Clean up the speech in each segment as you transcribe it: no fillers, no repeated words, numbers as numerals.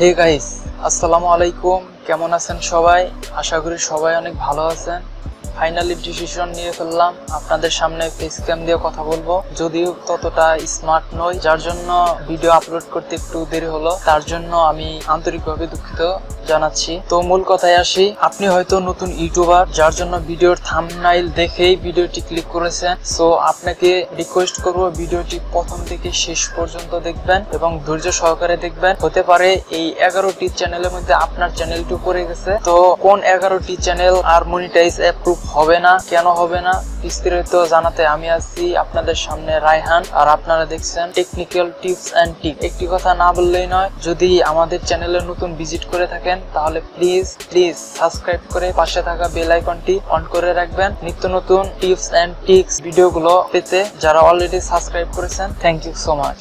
Hey guys, আসসালামু আলাইকুম। কেমন আছেন সবাই? আশা করি সবাই অনেক ভালো আছেন। ফাইনালি ডিসিশন নিয়ে ফেললাম, আপনাদের সামনে ফেস ক্যাম দিয়ে কথা বলবো। যদিও ততটা স্মার্ট নই, যার জন্য ভিডিও আপলোড করতে একটু দেরি হলো, তার জন্য আমি আন্তরিকভাবে দুঃখিত জানাচ্ছি। তো মূল কথায় আসি, আপনি হয়তো নতুন ইউটিউবার, যার জন্য ভিডিওর থাম্বনেইল দেখেই ভিডিওটি ক্লিক করেছেন। সো আপনাকে রিকোয়েস্ট করব ভিডিওটি প্রথম থেকে শেষ পর্যন্ত দেখবেন এবং ধৈর্য সহকারে দেখবেন। হতে পারে এই 11টি চ্যানেলের মধ্যে আপনার চ্যানেলটি পড়ে গেছে। তো কোন 11টি চ্যানেল আর মনিটাইজ অ্যাপ্রুভ হবে না, কেন হবে না, বিস্তারিত জানাতে আমি আছি আপনাদের সামনে রায়হান। আর আপনারা দেখছেন টেকনিক্যাল টিপস এন্ড টিপ। একটি কথা না বললেই নয়, যদি আমাদের চ্যানেলে নতুন ভিজিট করে থাকেন তাহলে প্লিজ সাবস্ক্রাইব করে পাশে থাকা বেল আইকনটি অন করে রাখবেন নিত্য নতুন টিপস এন্ড ট্রিক্স ভিডিওগুলো পেতে। যারা অলরেডি সাবস্ক্রাইব করেছেন, থ্যাংক ইউ সো মাচ।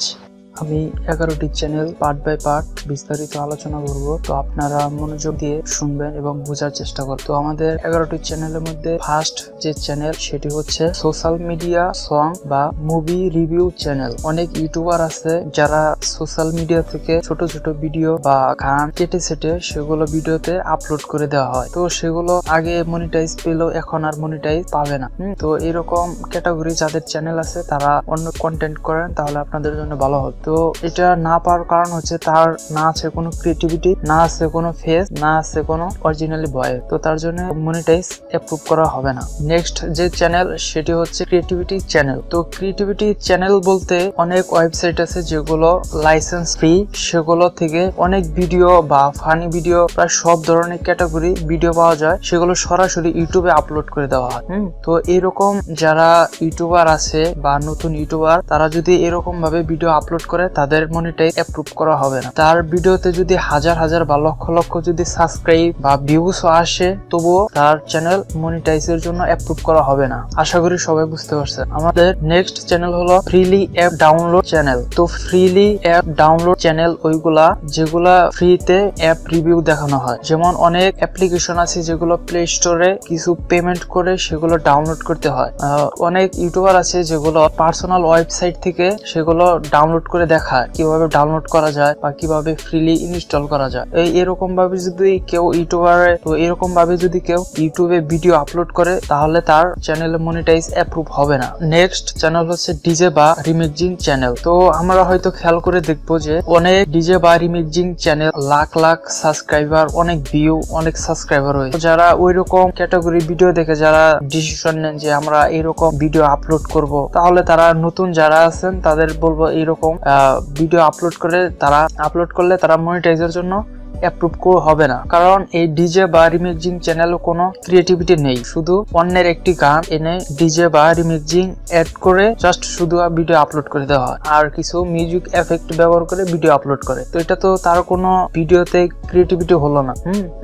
আমি 11টি চ্যানেল পার্ট বাই পার্ট বিস্তারিত আলোচনা করব, তো আপনারা মনোযোগ দিয়ে শুনবেন এবং বোঝার চেষ্টা করবেন। তো আমাদের 11টি চ্যানেলের মধ্যে ফার্স্ট যে চ্যানেল সেটি হচ্ছে সোশ্যাল মিডিয়া সং বা মুভি রিভিউ চ্যানেল। অনেক ইউটিউবার আছে যারা সোশ্যাল মিডিয়া থেকে ছোট ছোট ভিডিও বা গান কেটে সেটে সেগুলো ভিডিওতে আপলোড করে দেওয়া হয়। তো সেগুলো আগে মনিটাইজ পেল, এখন আর মনিটাইজ পাবে না। তো এরকম ক্যাটাগরি যাদের চ্যানেল আছে তারা অন্য কন্টেন্ট করেন, তাহলে আপনাদের জন্য ভালো হবে। তো এটা না পাওয়ার কারণ হচ্ছে তার না আছে কোনো ক্রিয়েটিভিটি, না আছে কোনো ফেস, না আছে কোনো অরিজিনালি ভয়েস। তো তার জন্য মনিটাইজ অ্যাপ্রুভ করা হবে না। নেক্সট যে চ্যানেল সেটি হচ্ছে ক্রিয়েটিভিটি চ্যানেল। তো ক্রিয়েটিভিটি চ্যানেল বলতে অনেক ওয়েবসাইট আছে যেগুলো লাইসেন্স ফ্রি, সেগুলো থেকে অনেক ভিডিও বা ফানি ভিডিও প্রায় সব ধরনের ক্যাটাগরি ভিডিও পাওয়া যায়, সেগুলো সরাসরি ইউটিউবে আপলোড করে দেওয়া হয়। তো এরকম যারা ইউটিউবার আছে বা নতুন ইউটিউবার, তারা যদি এরকম ভাবে ভিডিও আপলোড করে তাদের মনিটাইজ অ্যাপ্রুভ করা হবে না। তার ভিডিওতে যদি হাজার হাজার বা লক্ষ লক্ষ যদি সাবস্ক্রাইব বা ভিউজ আসে, তবুও তার চ্যানেল মনিটাইজের জন্য অ্যাপ্রুভ করা হবে না। আশা করি সবাই বুঝতে পারছে। আমাদের নেক্সট চ্যানেল হলো ফ্রিলি অ্যাপ ডাউনলোড চ্যানেল। তো ফ্রিলি অ্যাপ ডাউনলোড চ্যানেল ওইগুলা যেগুলা ফ্রিতে অ্যাপ রিভিউ দেখানো হয়। যেমন অনেক অ্যাপ্লিকেশন আছে যেগুলো প্লে স্টোরে কিছু পেমেন্ট করে সেগুলো ডাউনলোড করতে হয়। অনেক ইউটিউবার আছে যেগুলো পার্সোনাল ওয়েবসাইট থেকে সেগুলো ডাউনলোড করে দেখায় কিভাবে ডাউনলোড করা যায় বা কিভাবে ফ্রিলি ইনস্টল করা যায়। এরকম ভাবে যদি কেউ ইউটিউবে ভিডিও আপলোড করে, তাহলে তার চ্যানেলে মনিটাইজ অ্যাপ্রুভ হবে না। নেক্সট চ্যানেল হচ্ছে ডিজে বা রিমিক্সিং চ্যানেল। তো আমরা হয়তো খেয়াল করে দেখবো যে অনেক ডিজে বা remixing channel lakh lakh subscriber, অনেক ভিউ, অনেক সাবস্ক্রাইবার রয়েছে। যারা ওই রকম ক্যাটাগরি ভিডিও দেখে যারা ডিসিশন নেন যে আমরা এইরকম ভিডিও আপলোড করব, তাহলে তারা নতুন যারা আছেন তাদের বলবো এইরকম ভিডিও আপলোড করলে তারা মনিটাইজের জন্য অ্যাপ্রুভ হবে না। কারণ এই ডিজে বা রিমিক্সিং চ্যানেলে কোনো ক্রিয়েটিভিটি নেই, শুধু অন্যের একটি গান এনে ডিজে বা রিমিক্সিং এড করে জাস্ট শুধু ভিডিও আপলোড করে দেওয়া হয়, আর কিছু মিউজিক এফেক্ট ব্যবহার করে ভিডিও আপলোড করে। তো এটা তো তার কোনো ভিডিওতে ক্রিয়েটিভিটি হলো না।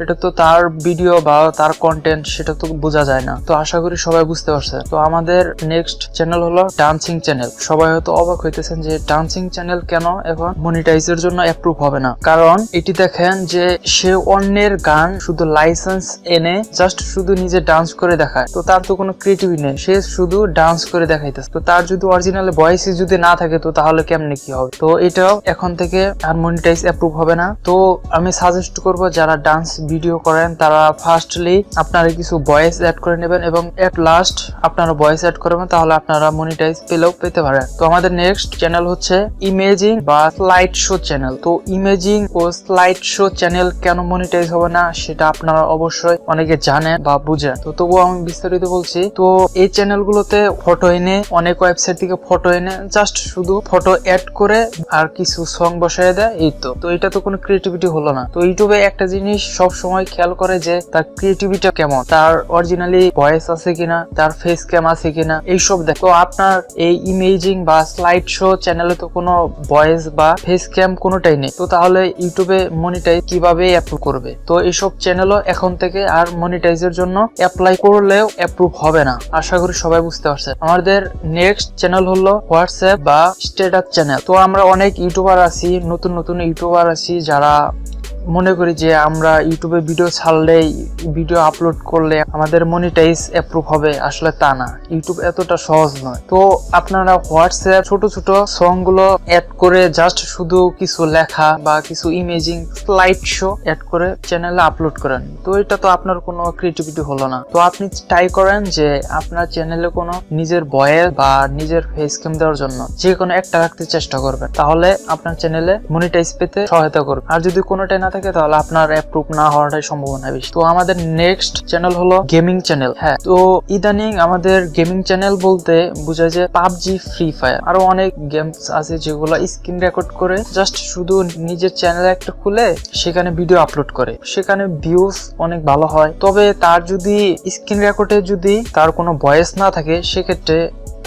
এটা তো তার ভিডিও বা তার কন্টেন্ট, সেটা তো বোঝা যায় না। তো আশা করি সবাই বুঝতে পারছে। তো আমাদের নেক্সট চ্যানেল হলো ডান্সিং চ্যানেল। সবাই হয়তো অবাক হইতেছেন যে ডান্সিং চ্যানেল কেন এখন মনিটাইজের জন্য অ্যাপ্রুভ হবে না। কারণ এটি দেখেন যে সে অন্যের গান শুধু লাইসেন্স এনে জাস্ট শুধু নিজে ডান্স করে দেখায়। তো তার তো কোনো ক্রিয়েটিভিটি নেই, সে শুধু ডান্স করে দেখাইতেছে। তো তার যদি অরিজিনাল ভয়েস যদি না থাকে, তো তাহলে কেমনে কি হবে? তো এটাও এখন থেকে আর মনিটাইজ অ্যাপ্রুভ হবে না। তো আমি সাজেস্ট করব যারা ডান্স ভিডিও করেন তারা ফার্স্টলি আপনারা কিছু ভয়েস অ্যাড করে নেবেন এবং এট লাস্ট আপনারা ভয়েস অ্যাড করবেন, তাহলে আপনারা মনিটাইজ পেতে পারেন। তো আমাদের নেক্সট চ্যানেল হচ্ছে ইমেজিং বা স্লাইড শো চ্যানেল। তো ইমেজিং ও স্লাইড শো চ্যানেল কেন মনিটাইজ হবে না সেটা আপনারা অবশ্যই অনেকে জানেন বা বুঝেন। তো তবুও আমি বিস্তারিত বলছি। তো এই চ্যানেলগুলোতে ফটো এনে, অনেক ওয়েবসাইট থেকে ফটো এনে জাস্ট শুধু ফটো অ্যাড করে আর কিছু সং বসায় দেয়, এই তো। তো এটা তো কোনো ক্রিয়েটিভিটি হলো না। তো ইউটিউবে একটা জিনিস সব সময় খেয়াল করে যে তার ক্রিয়েটিভিটি কেমন, তার অরিজিনালি ভয়েস আছে কিনা, তার ফেস ক্যাম আছে কিনা, এইসব দেখো। তো আপনার এই ইমেজিং বা স্লাইড শো চ্যানেলে তো কোনো ভয়েস বা ফেস ক্যাম কোনোটাই নেই। তো তাহলে ইউটিউবে মনিটাইজ কিভাবে অ্যাপ্রুভ করবে? তো এইসব চ্যানেলও এখন থেকে আর মনিটাইজের জন্য অ্যাপ্লাই করলেও অ্যাপ্রুভ হবে না। আশা করি সবাই বুঝতে পারছে। আমাদের নেক্সট চ্যানেল হলো হোয়াটসঅ্যাপ বা স্ট্যাটাস চ্যানেল। তো আমরা অনেক ইউটিউবার আছি, নতুন ইউটিউবার আছি যারা মনে করি যে আমরা ইউটিউবে ভিডিও ছাড়লেই, ভিডিও আপলোড করলে আমাদের মনিটাইজ অ্যাপ্রুভ হবে, আসলে তা না। ইউটিউব এতটা সহজ নয়। তো আপনারা হোয়াটসঅ্যাপ ছোট ছোট সং গুলো অ্যাড করে জাস্ট শুধু কিছু লেখা বা কিছু ইমেজিং স্লাইড শো অ্যাড করে চ্যানেলে আপলোড করেন। তো এটা তো আপনার কোনো ক্রিয়েটিভিটি হলো না। তো আপনি ট্রাই করেন যে আপনার চ্যানেলে কোনো নিজের ভয়েস বা নিজের ফেস ক্যাম দেওয়ার জন্য যে কোনো একটা রাখতে চেষ্টা করবেন, তাহলে আপনার চ্যানেলে মনিটাইজ পেতে সহায়তা করবে। আর যদি কোনোটাই না থাকে তাহলে আপনার অ্যাপ্রুভ না হওয়াটাই সম্ভাবনা বেশি। তো আমাদের নেক্সট চ্যানেল হলো গেমিং চ্যানেল। হ্যাঁ, তো ইদানিং আমাদের গেমিং চ্যানেল বলতে বোঝা যায় পাবজি, ফ্রি ফায়ার, আরো অনেক গেমস আছে যেগুলো স্ক্রিন রেকর্ড করে জাস্ট শুধু নিজের চ্যানেল একটা খুলে সেখানে ভিডিও আপলোড করে, সেখানে ভিউজ অনেক ভালো হয়। তবে তার যদি স্ক্রিন রেকর্ডে যদি তার কোনো ভয়েস না থাকে, সেক্ষেত্রে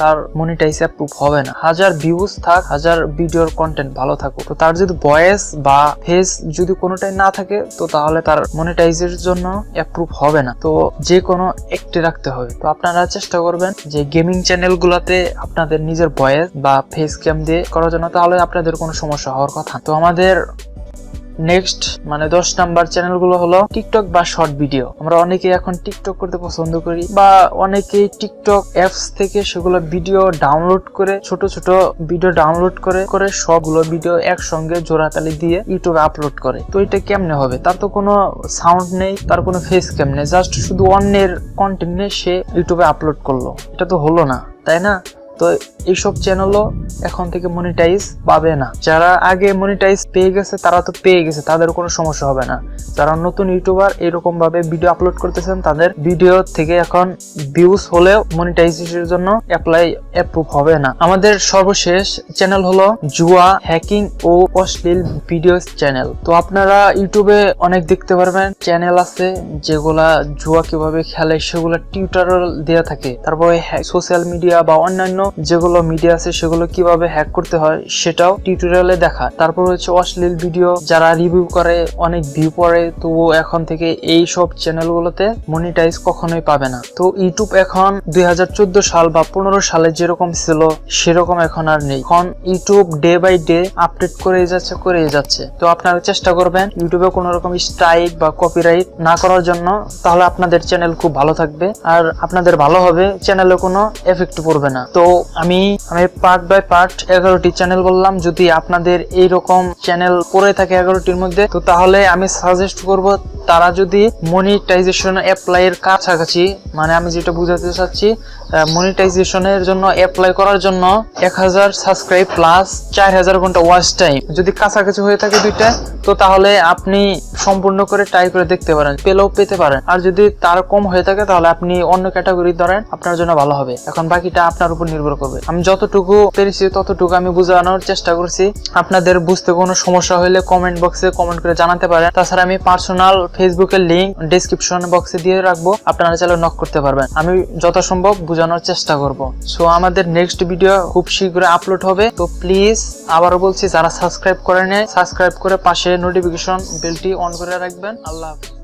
তার মনিটাইজ অ্যাপ্রুভ হবে না। হাজার ভিউজ থাক, হাজার ভিডিওর কন্টেন্ট ভালো থাকুক, তো তার যদি ভয়েস বা ফেস যদি কোনোটাই না থাকে, তো তাহলে তার মনিটাইজের জন্য অ্যাপ্রুভ হবে না। তো যে কোনো একটি রাখতে হবে। তো আপনারা চেষ্টা করবেন যে গেমিং চ্যানেল গুলাতে আপনাদের নিজের ভয়েস বা ফেস ক্যাম দিয়ে করার জন্য, তাহলে আপনাদের কোনো সমস্যা হওয়ার কথা। তো আমাদের নেক্সট 10 নাম্বার চ্যানেল গুলো হলো টিকটক বা শর্ট ভিডিও। আমরা অনেকে এখন টিকটক করতে পছন্দ করি, বা অনেকেই টিকটক অ্যাপস থেকে সেগুলো ভিডিও ডাউনলোড করে, ছোট ছোট ভিডিও ডাউনলোড করে সবগুলো ভিডিও একসঙ্গে জোড়াতালি দিয়ে ইউটিউবে আপলোড করে। তো এটা কেমনে হবে? তার তো কোনো সাউন্ড নেই, তার কোনো ফেস ক্যাম নেই, জাস্ট শুধু অন্যের কন্টেন্ট নিয়ে সে ইউটিউবে আপলোড করলো। এটা তো হলো না, তাই না? তো এইসব চ্যানেলও এখন থেকে মনিটাইজ পাবে না। যারা আগে মনিটাইজ পেয়ে গেছে তারা তো পেয়ে গেছে, তাদের কোনো সমস্যা হবে না। যারা নতুন ইউটিউবার এরকম ভাবে ভিডিও আপলোড করতেছেন, তাদের ভিডিও থেকে এখন ভিউজ হলেও মনিটাইজেশনের জন্য অ্যাপ্রুভ হবে না। আমাদের সর্বশেষ চ্যানেল হলো জুয়া, হ্যাকিং ও অশ্লীল ভিডিও চ্যানেল। তো আপনারা ইউটিউবে অনেক দেখতে পারবেন চ্যানেল আছে যেগুলা জুয়া কিভাবে খেলে সেগুলো টিউটোরিয়াল দেওয়া থাকে। তারপরে সোশ্যাল মিডিয়া বা অন্যান্য যেগুলো মিডিয়া আছে সেগুলো কিভাবে হ্যাক করতে হয় সেটাও টিউটোরিয়ালে দেখা। তারপর হচ্ছে অশ্লীল ভিডিও যারা রিভিউ করে, অনেক ভিউ পড়ে। তো এখন থেকে এই সব চ্যানেলগুলোতে মনিটাইজ কখনোই পাবে না। তো ইউটিউব এখন 2014 সাল বা 15 সালে যেরকম ছিল সেরকম এখন আর নেই। এখন YouTube day by day update করে যাচ্ছে। তো আপনারা চেষ্টা করবেন ইউটিউবে কোনো রকম স্ট্রাইক বা কপিরাইট না করার জন্য, তাহলে আপনাদের চ্যানেল খুব ভালো থাকবে আর আপনাদের ভালো হবে, চ্যানেলে কোনো এফেক্ট পড়বে না। তো আমি পার্ট বাই পার্ট 11টি চ্যানেল বললাম। যদি আপনাদের এইরকম চ্যানেল পড়ে থাকে 11টির মধ্যে, তো তাহলে আমি সাজেস্ট করব তারা যদি মনিটাইজেশন অ্যাপ্লাইয়ের কাছাকাছি, আমি যেটা বুঝাতে চাচ্ছি, মনিটাইজেশনের জন্য অ্যাপ্লাই করার জন্য 1000 সাবস্ক্রাইব প্লাস 4000 ঘন্টা ওয়াচ টাইম যদি কাছাকাছি হয়ে থাকে দুইটা, তো তাহলে আপনি সম্পূর্ণ করে ট্রাই করে দেখতে পারেন, পেলেও পেতে পারেন। আর যদি তার কম হয়ে থাকে তাহলে আপনি অন্য ক্যাটাগরি ধরেন, আপনার জন্য ভালো হবে। এখন বাকিটা আপনার উপর নির্ভর করবে। আমি যতটুকু পেরেছি ততটুকু আমি বোঝানোর চেষ্টা করছি। আপনাদের বুঝতে কোনো সমস্যা হলে কমেন্ট বক্সে কমেন্ট করে জানাতে পারেন। তাছাড়া আমি পার্সোনাল ফেসবুকের লিংক ডেসক্রিপশন বক্সে দিয়ে রাখবো, আপনারা চাইলে নক করতে পারবেন। আমি যথাসম্ভব বোঝানোর চেষ্টা করব। সো আমাদের নেক্সট ভিডিও খুব শীঘ্রই আপলোড হবে। তো প্লিজ আবারও বলছি, যারা সাবস্ক্রাইব করে নেয়, সাবস্ক্রাইব করে পাশে নোটিফিকেশন বেলটি অন করে রাখবেন। আল্লাহ হাফেজ।